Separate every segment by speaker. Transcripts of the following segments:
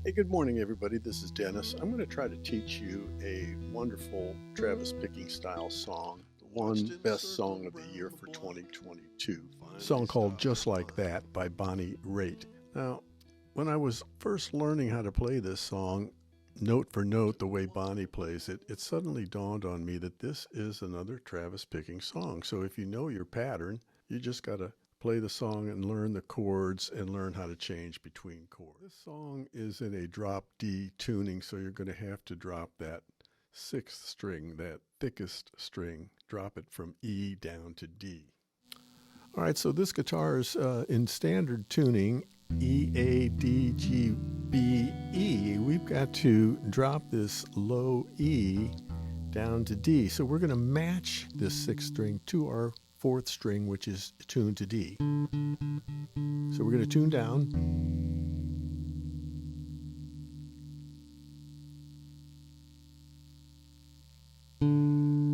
Speaker 1: Hey, good morning, everybody. This is Dennis. I'm going to try to teach you a wonderful Travis picking style song, the one best song of the year for 2022. A song called Just Like That by Raitt. Now, when I was first learning how to play this song, note for note, the way Bonnie plays it, it suddenly dawned on me that this is another Travis picking song. So if you know your pattern, you just got to play the song and learn the chords and learn how to change between chords. This song is in a drop D tuning, so you're going to have to drop that sixth string, that thickest string, drop it from E down to D. All right, so this guitar is in standard tuning, E, A, D, G, B, E. We've got to drop this low E down to D. So we're going to match this sixth string to our fourth string, which is tuned to D. So we're going to tune down. And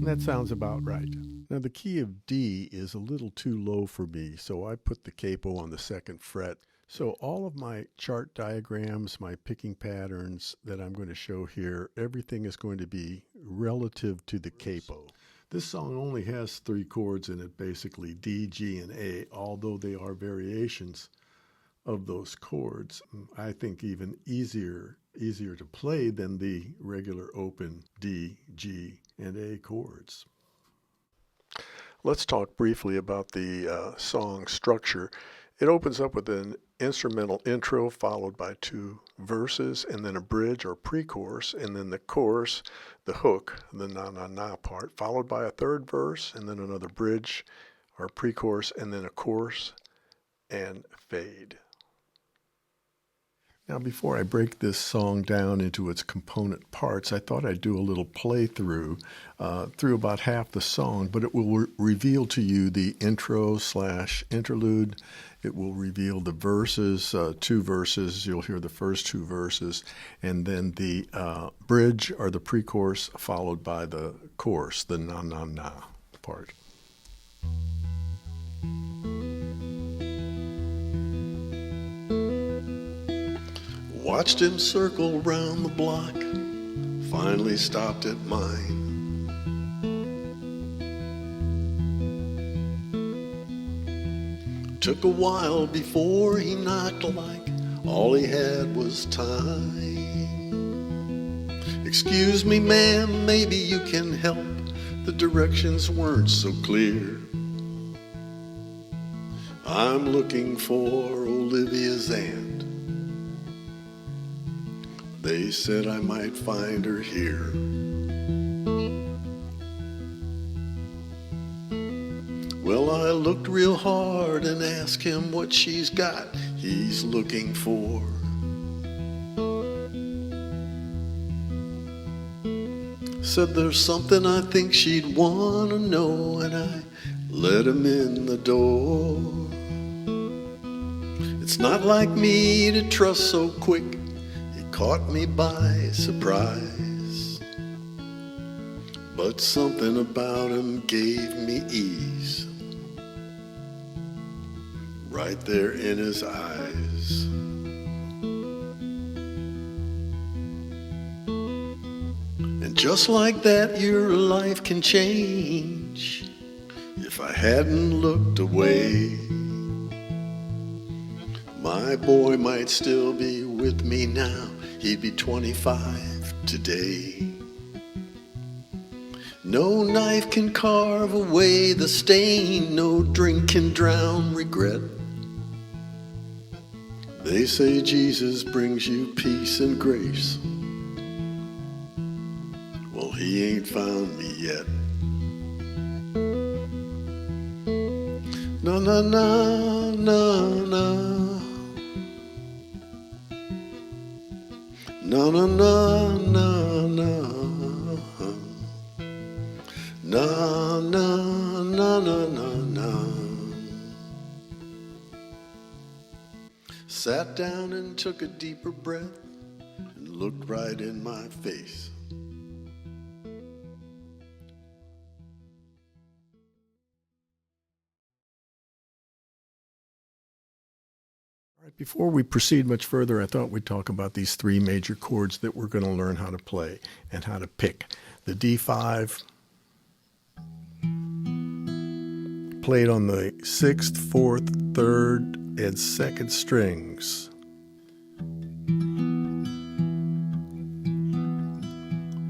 Speaker 1: that sounds about right. Now the key of D is a little too low for me, so I put the capo on the second fret. So all of my chart diagrams, my picking patterns that I'm going to show here, everything is going to be relative to the capo. This song only has three chords in it, basically D, G, and A, although they are variations of those chords. I think even easier to play than the regular open D, G, and A chords. Let's talk briefly about the song structure. It opens up with an instrumental intro followed by two verses and then a bridge or pre-chorus, and then the chorus, the hook, the na-na-na part, followed by a third verse and then another bridge or pre-chorus and then a chorus and fade. Now, before I break this song down into its component parts, I thought I'd do a little playthrough through about half the song, but it will reveal to you the intro/interlude. It will reveal the verses, two verses. You'll hear the first two verses, and then the bridge or the pre-chorus followed by the chorus, the na-na-na part. Watched him circle round the block, finally stopped at mine. Took a while before he knocked, like all he had was time. Excuse me, ma'am, maybe you can help. The directions weren't so clear. I'm looking for Olivia's aunt. They said I might find her here. Well, I looked real hard and asked him what she's got he's looking for. Said there's something I think she'd want to know, and I let him in the door. It's not like me to trust so quick. Caught me by surprise, but something about him gave me ease, right there in his eyes. And just like that, your life can change. If I hadn't looked away, my boy might still be with me now. He'd be 25 today. No knife can carve away the stain, no drink can drown regret. They say Jesus brings you peace and grace. Well, he ain't found me yet. Na na na na na. Na na na na na. Na na na na na na. Sat down and took a deeper breath and looked right in my face. Before we proceed much further, I thought we'd talk about these three major chords that we're going to learn how to play and how to pick. The D5, played on the 6th, 4th, 3rd, and 2nd strings.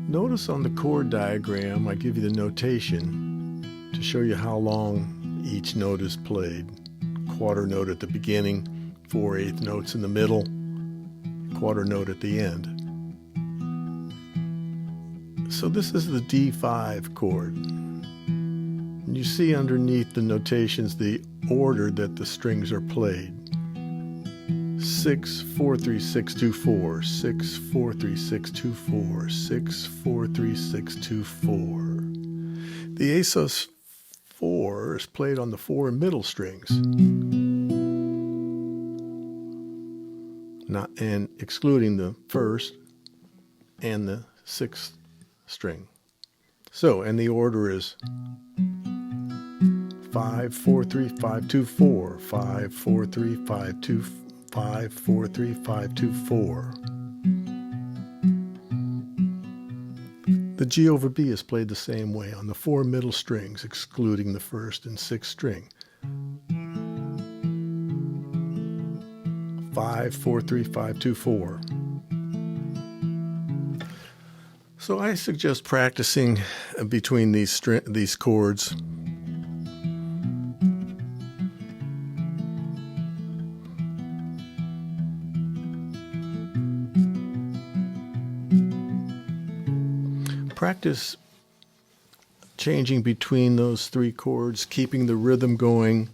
Speaker 1: Notice on the chord diagram, I give you the notation to show you how long each note is played. Quarter note at the beginning, 4/8 notes in the middle, quarter note at the end. So this is the D5 chord. And you see underneath the notations the order that the strings are played. 6, 4, 3, 6, 2, 4, 6, 4, 3, 6, 2, 4, 6, 4, 3, 6, 2, 4. The A sus4 is played on the 4 middle strings, and excluding the 1st and the 6th string. So, and the order is 5, 4, 3, 5, 2, 4, 5, 4, 3, 5, 2, 5, 4, 3, 5, 2, 4. The G over B is played the same way on the 4 middle strings, excluding the 1st and 6th string. 5, 4, 3, 5, 2, 4. So I suggest practicing between these chords. Practice changing between those three chords, keeping the rhythm going,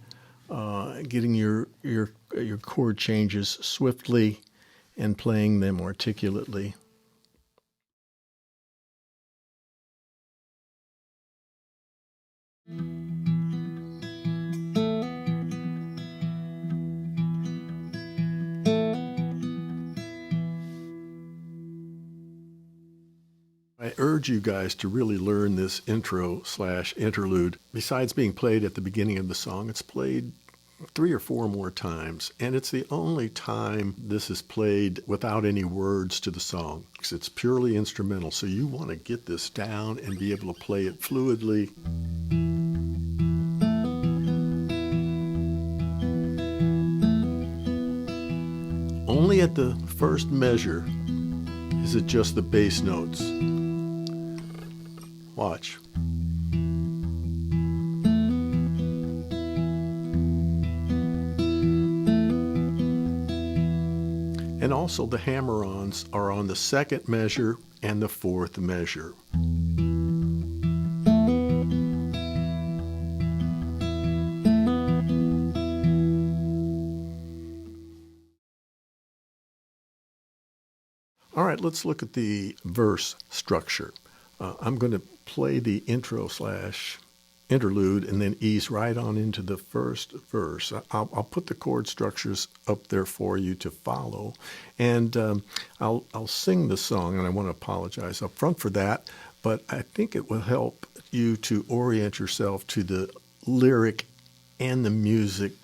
Speaker 1: getting your chord changes swiftly, and playing them articulately. I urge you guys to really learn this intro/interlude. Besides being played at the beginning of the song, it's played 3 or 4 more times, and it's the only time this is played without any words to the song, because it's purely instrumental. So you want to get this down and be able to play it fluidly. Only at the first measure is it just the bass notes. Watch. And also the hammer-ons are on the 2nd measure and the 4th measure. All right, let's look at the verse structure. I'm going to play the intro/interlude and then ease right on into the first verse. I'll put the chord structures up there for you to follow, and I'll sing the song, and I want to apologize up front for that, but I think it will help you to orient yourself to the lyric and the music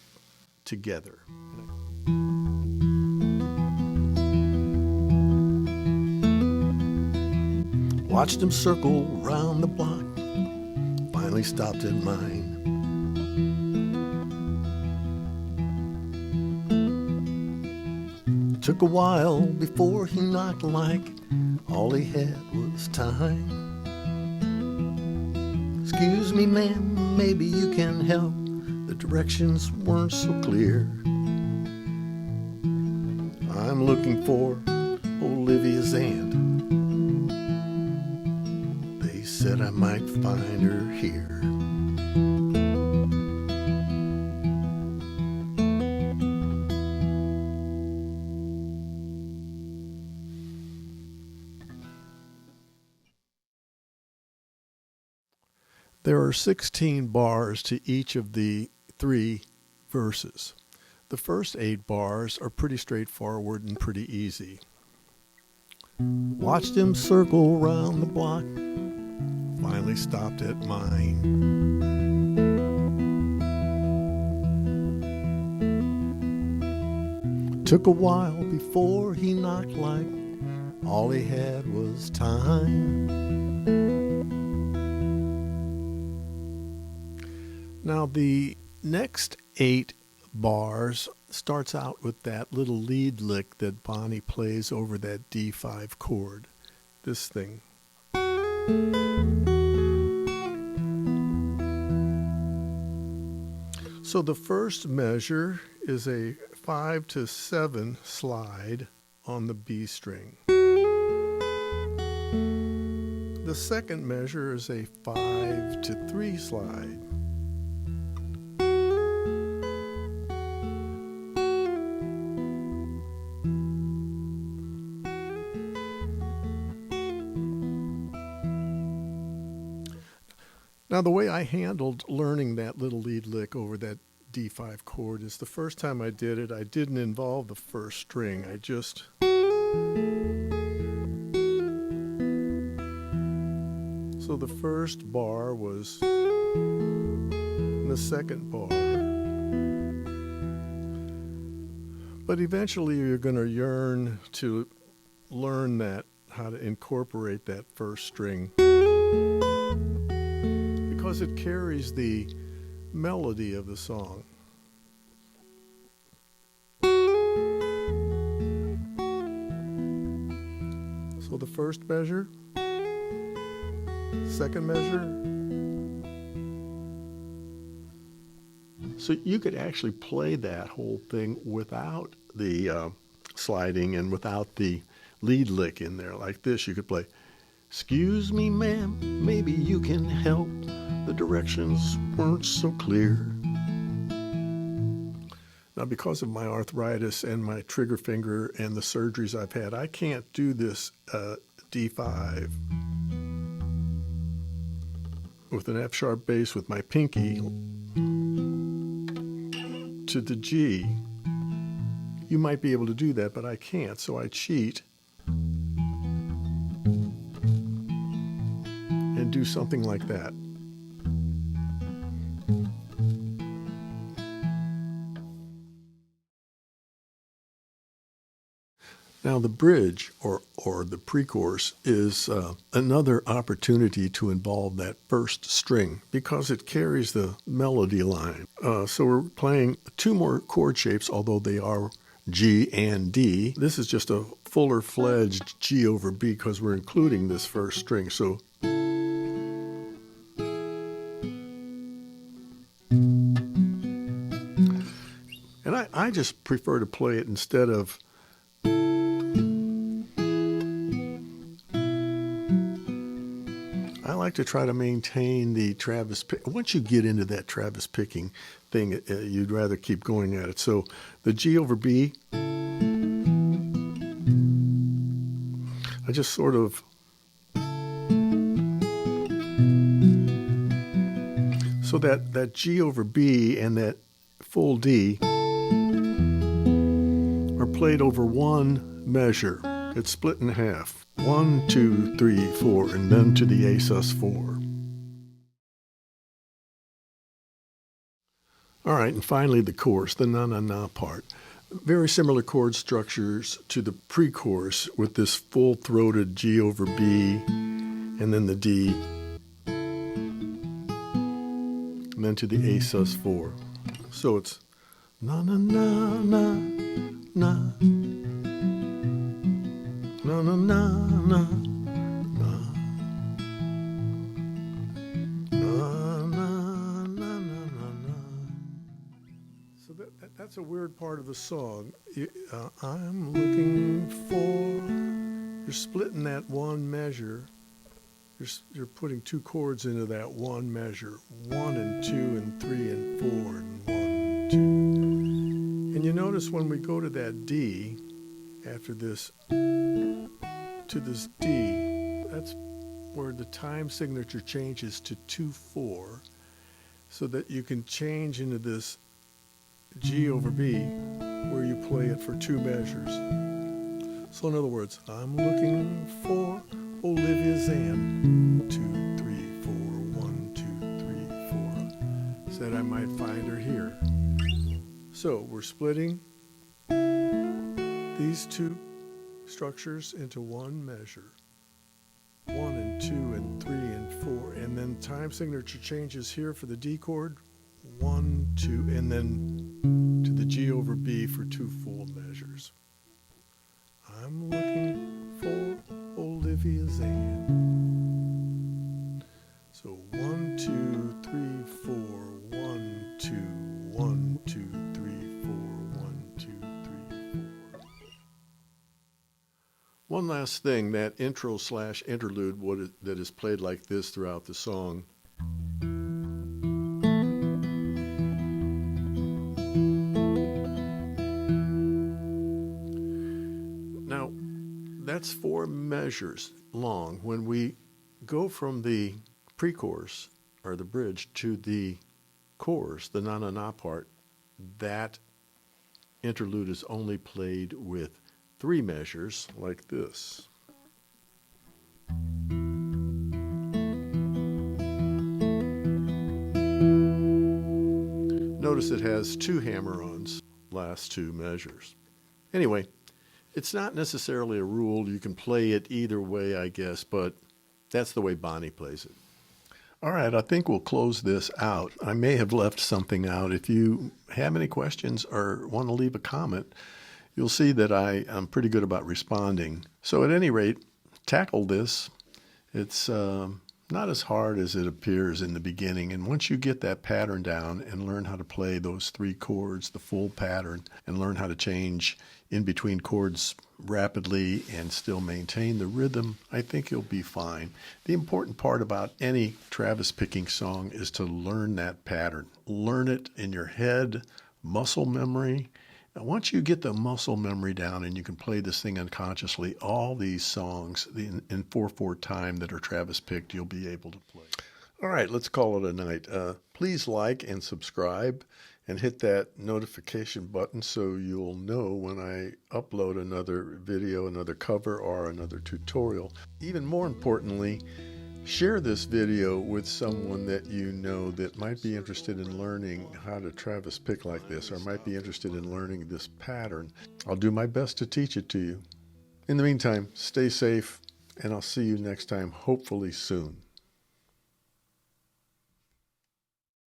Speaker 1: together. Watched him circle round the block, finally stopped at mine. Took a while before he knocked, like all he had was time. Excuse me, ma'am, maybe you can help. The directions weren't so clear. I'm looking for Olivia's aunt. Said I might find her here. There are 16 bars to each of the 3 verses. The first 8 bars are pretty straightforward and pretty easy. Watched him circle round the block, finally stopped at mine. Took a while before he knocked, like all he had was time. Now the next 8 bars starts out with that little lead lick that Bonnie plays over that D5 chord. This thing. So the first measure is a 5 to 7 slide on the B string. The second measure is a 5 to 3 slide. Now the way I handled learning that little lead lick over that D5 chord is the first time I did it, I didn't involve the first string. I just so the first bar was the second bar. But eventually you're going to yearn to learn that, how to incorporate that first string, because it carries the melody of the song. So the first measure, second measure. So you could actually play that whole thing without the sliding and without the lead lick in there like this. You could play, "Excuse me, ma'am, maybe you can help. The directions weren't so clear." Now, because of my arthritis and my trigger finger and the surgeries I've had, I can't do this D5 with an F-sharp bass with my pinky to the G. You might be able to do that, but I can't, so I cheat and do something like that. Now the bridge, or the pre-chorus, is another opportunity to involve that first string because it carries the melody line. So we're playing 2 more chord shapes, although they are G and D. This is just a fuller-fledged G over B because we're including this first string. So and I just prefer to play it instead of I like to try to maintain the Travis pick. Once you get into that Travis picking thing, you'd rather keep going at it. So the G over B, I just sort of so that G over B and that full D are played over one measure. It's split in half. 1, 2, 3, 4, and then to the A sus4. All right, and finally the chorus, the na-na-na part. Very similar chord structures to the pre-chorus with this full-throated G over B, and then the D, and then to the A sus4. So it's na-na-na-na-na. Na na na na na na na na na. So that's a weird part of the song. I'm looking for. You're splitting that one measure. You're putting 2 chords into that one measure. 1 and 2 and 3 and 4 and 1, 2. And you notice when we go to that D after this. To this D, that's where the time signature changes to 2/4, so that you can change into this G over B, where you play it for 2 measures. So in other words, I'm looking for Olivia Zan, 2, 3, 4, 1, 2, 3, 4. Said I might find her here. So we're splitting. these two structures into one measure. 1 and 2 and 3 and 4, and then time signature changes here for the D chord, 1, 2, and then to the G over B for 2 full measures. I'm looking for Olivia's hand. So 1, 2, 3, 4, 1, 2, 1, 2, 3, 4, 1, 2, 3, 4. One last thing, that intro/interlude that is played like this throughout the song. Now, that's 4 measures long. When we go from the pre-chorus, or the bridge, to the chorus, the na-na-na part, that interlude is only played with 3 measures like this. Notice it has 2 hammer-ons, last 2 measures. Anyway, it's not necessarily a rule. You can play it either way, I guess, but that's the way Bonnie plays it. All right, I think we'll close this out. I may have left something out. If you have any questions or want to leave a comment, you'll see that I'm pretty good about responding. So at any rate, tackle this. It's not as hard as it appears in the beginning. And once you get that pattern down and learn how to play those 3 chords, the full pattern, and learn how to change in between chords rapidly and still maintain the rhythm, I think you'll be fine. The important part about any Travis picking song is to learn that pattern. Learn it in your head, muscle memory. And once you get the muscle memory down and you can play this thing unconsciously, all these songs in 4/4 time that are Travis picked, you'll be able to play. All right, let's call it a night. Please like and subscribe and hit that notification button so you'll know when I upload another video, another cover, or another tutorial. Even more importantly, share this video with someone that you know that might be interested in learning how to Travis pick like this, or might be interested in learning this pattern. I'll do my best to teach it to you. In the meantime, stay safe, and I'll see you next time, hopefully soon.